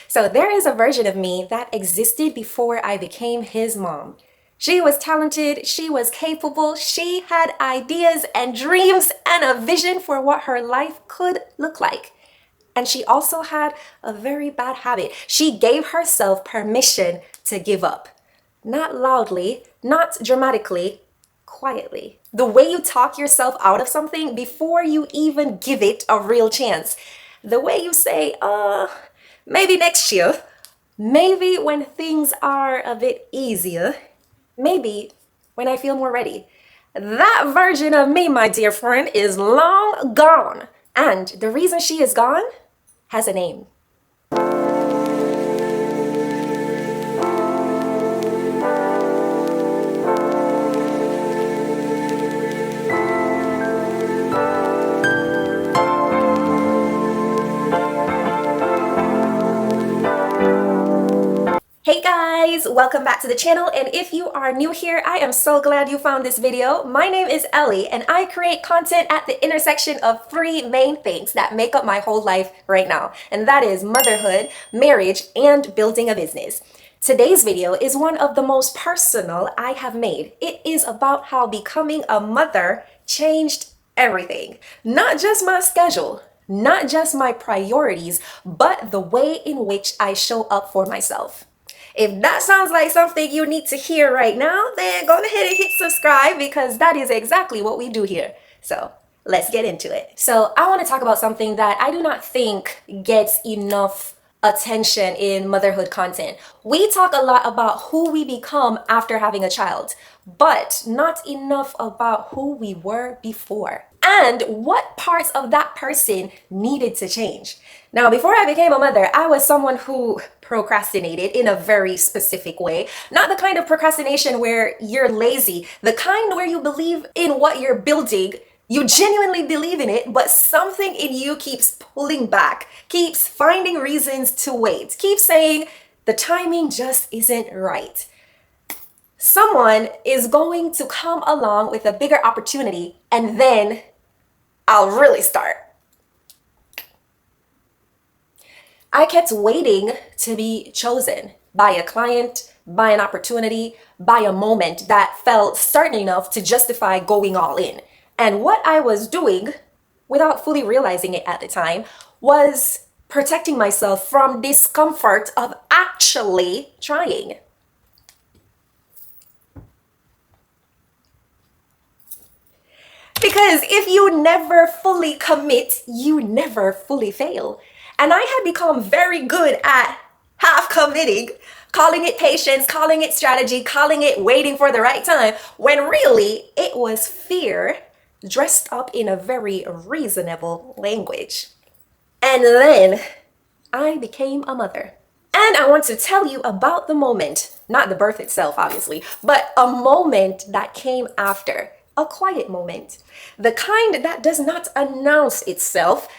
So there is a version of me that existed before I became his mom. She was talented, she was capable, she had ideas and dreams and a vision for what her life could look like. And she also had a very bad habit. She gave herself permission to give up. Not loudly, not dramatically, quietly. The way you talk yourself out of something before you even give it a real chance. The way you say, maybe next year, maybe when things are a bit easier, maybe when I feel more ready. That version of me, my dear friend, is long gone. And the reason she is gone has a name. Hey guys, welcome back to the channel, and if you are new here, I am so glad you found this video. My name is Ellie and I create content at the intersection of three main things that make up my whole life right now, and that is motherhood, marriage, and building a business. Today's video is one of the most personal I have made. It is about how becoming a mother changed everything. Not just my schedule, not just my priorities, but the way in which I show up for myself. If that sounds like something you need to hear right now, then go ahead and hit subscribe because that is exactly what we do here. So let's get into it. So I want to talk about something that I do not think gets enough attention in motherhood content. We talk a lot about who we become after having a child, but not enough about who we were before and what parts of that person needed to change. Now, before I became a mother, I was someone who procrastinated in a very specific way. Not the kind of procrastination where you're lazy, the kind where you believe in what you're building. You genuinely believe in it, but something in you keeps pulling back, keeps finding reasons to wait, keeps saying the timing just isn't right. Someone is going to come along with a bigger opportunity, and then I'll really start. I kept waiting to be chosen by a client, by an opportunity, by a moment that felt certain enough to justify going all in. And what I was doing, without fully realizing it at the time, was protecting myself from discomfort of actually trying. Because if you never fully commit, you never fully fail. And I had become very good at half committing, calling it patience, calling it strategy, calling it waiting for the right time, when really it was fear dressed up in a very reasonable language. And then I became a mother. And I want to tell you about the moment, not the birth itself, obviously, but a moment that came after. A quiet moment, the kind that does not announce itself.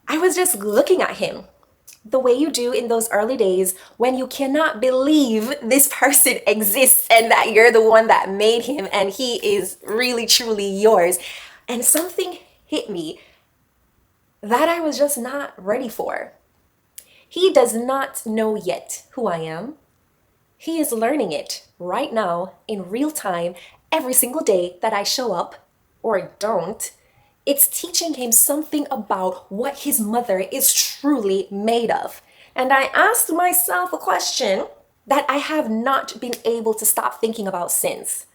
I was just looking at him the way you do in those early days when you cannot believe this person exists and that you're the one that made him and he is really truly yours. And something hit me that I was just not ready for. He does not know yet who I am. He is learning it right now in real time. Every single day that I show up or don't, it's teaching him something about what his mother is truly made of. And I asked myself a question that I have not been able to stop thinking about since.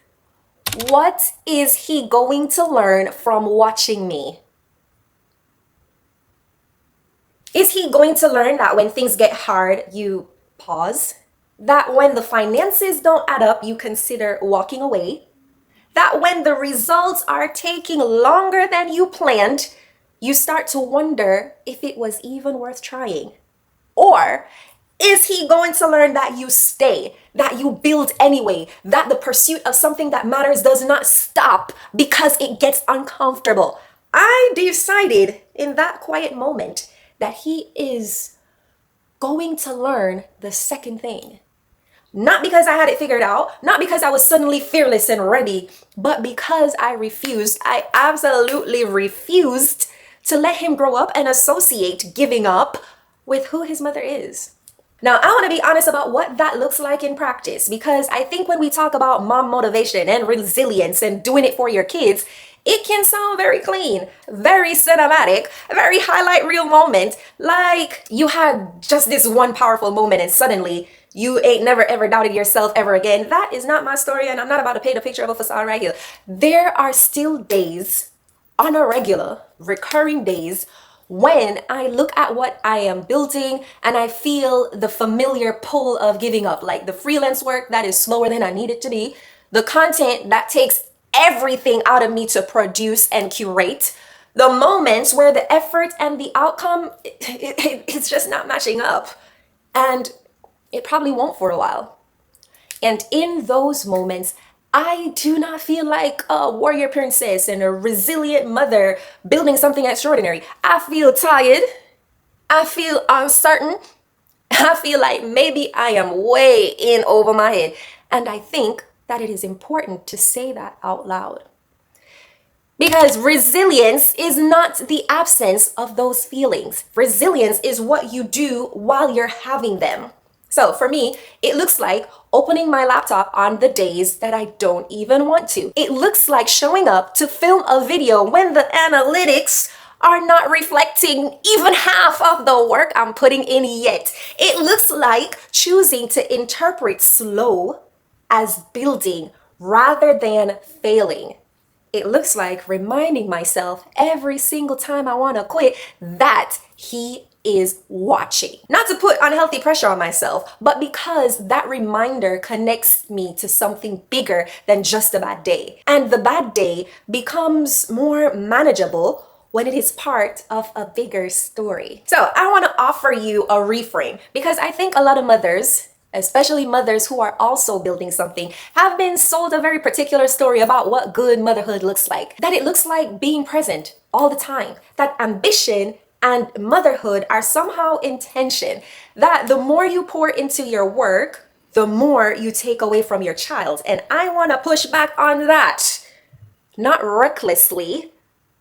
What is he going to learn from watching me? Is he going to learn that when things get hard, you pause? That when the finances don't add up, you consider walking away? That when the results are taking longer than you planned, you start to wonder if it was even worth trying? Or is he going to learn that you stay, that you build anyway, that the pursuit of something that matters does not stop because it gets uncomfortable? I decided in that quiet moment that he is going to learn the second thing. Not because I had it figured out, not because I was suddenly fearless and ready, but because I absolutely refused to let him grow up and associate giving up with who his mother is. Now, I want to be honest about what that looks like in practice, because I think when we talk about mom motivation and resilience and doing it for your kids, it can sound very clean, very cinematic, very highlight reel moment, like you had just this one powerful moment and suddenly you ain't never ever doubted yourself ever again. That is not my story, and I'm not about to paint a picture of a facade right here. There are still days, on a regular, recurring days, when I look at what I am building and I feel the familiar pull of giving up, like the freelance work that is slower than I need it to be, the content that takes everything out of me to produce and curate, the moments where the effort and the outcome, it's just not matching up. And it probably won't for a while. And in those moments, I do not feel like a warrior princess and a resilient mother building something extraordinary. I feel tired. I feel uncertain. I feel like maybe I am way in over my head. And I think that it is important to say that out loud. Because resilience is not the absence of those feelings. Resilience is what you do while you're having them. So for me, it looks like opening my laptop on the days that I don't even want to. It looks like showing up to film a video when the analytics are not reflecting even half of the work I'm putting in yet. It looks like choosing to interpret slow as building rather than failing. It looks like reminding myself every single time I want to quit that he is watching. Not to put unhealthy pressure on myself, but because that reminder connects me to something bigger than just a bad day. And the bad day becomes more manageable when it is part of a bigger story. So I want to offer you a reframe, because I think a lot of mothers, especially mothers who are also building something, have been sold a very particular story about what good motherhood looks like. That it looks like being present all the time. That ambition and motherhood are somehow in tension. That the more you pour into your work, the more you take away from your child. And I want to push back on that. Not recklessly,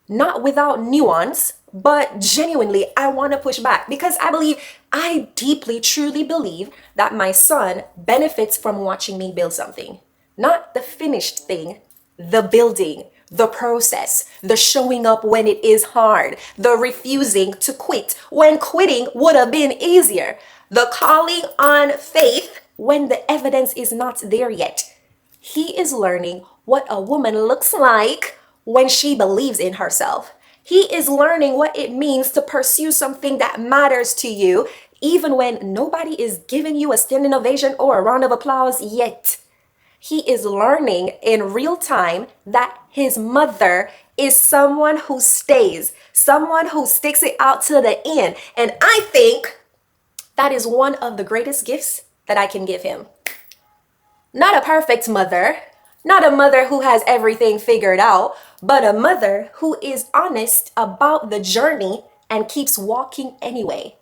not without nuance, but genuinely, I want to push back, because I deeply, truly believe that my son benefits from watching me build something. Not the finished thing, the building, the process, the showing up when it is hard, the refusing to quit when quitting would have been easier, the calling on faith when the evidence is not there yet. He is learning what a woman looks like when she believes in herself. He is learning what it means to pursue something that matters to you, even when nobody is giving you a standing ovation or a round of applause yet. He is learning in real time that his mother is someone who stays, someone who sticks it out to the end. And I think that is one of the greatest gifts that I can give him. Not a perfect mother, not a mother who has everything figured out, but a mother who is honest about the journey and keeps walking anyway.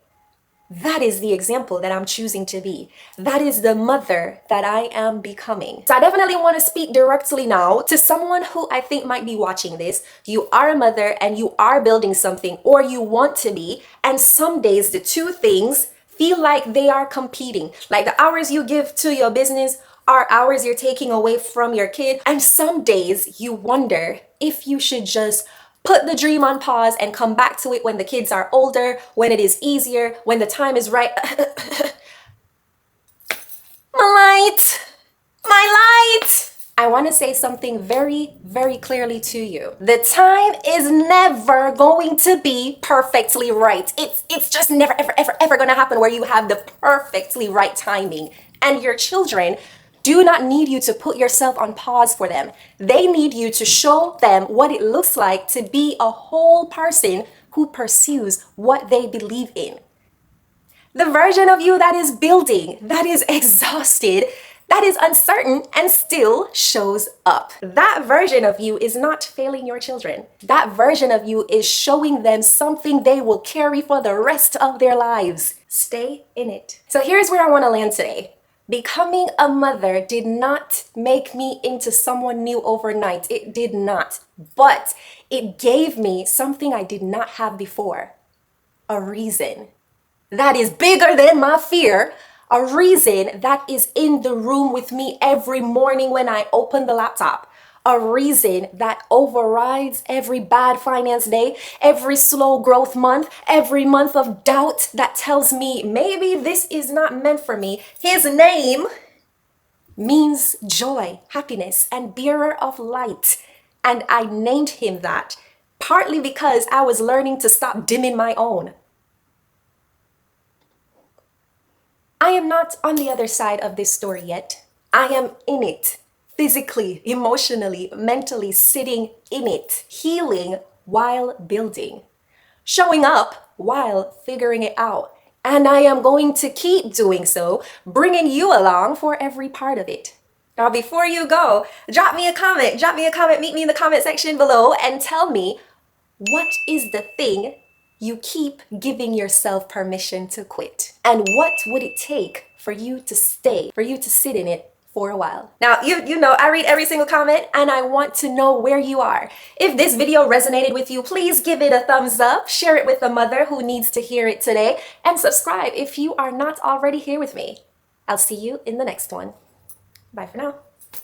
That is the example that I'm choosing to be. That is the mother that I am becoming. So I definitely want to speak directly now to someone who I think might be watching this. You are a mother and you are building something, or you want to be. And some days the two things feel like they are competing. Like the hours you give to your business are hours you're taking away from your kid. And some days you wonder if you should just put the dream on pause and come back to it when the kids are older, when it is easier, when the time is right. My light. I want to say something very, very clearly to you. The time is never going to be perfectly right. It's just never, ever going to happen where you have the perfectly right timing. And your children do not need you to put yourself on pause for them. They need you to show them what it looks like to be a whole person who pursues what they believe in. The version of you that is building, that is exhausted, that is uncertain and still shows up. That version of you is not failing your children. That version of you is showing them something they will carry for the rest of their lives. Stay in it. So here's where I want to land today. Becoming a mother did not make me into someone new overnight. It did not. But it gave me something I did not have before. A reason that is bigger than my fear, a reason that is in the room with me every morning when I open the laptop, a reason that overrides every bad finance day, every slow growth month, every month of doubt that tells me maybe this is not meant for me. His name means joy, happiness, and bearer of light. And I named him that partly because I was learning to stop dimming my own. I am not on the other side of this story yet. I am in it, physically, emotionally, mentally, sitting in it, healing while building, showing up while figuring it out. And I am going to keep doing so, bringing you along for every part of it. Now, before you go, drop me a comment, meet me in the comment section below and tell me, what is the thing you keep giving yourself permission to quit? And what would it take for you to stay, for you to sit in it for a while? Now, you know, I read every single comment and I want to know where you are. If this video resonated with you, please give it a thumbs up, share it with a mother who needs to hear it today, and subscribe if you are not already here with me. I'll see you in the next one. Bye for now.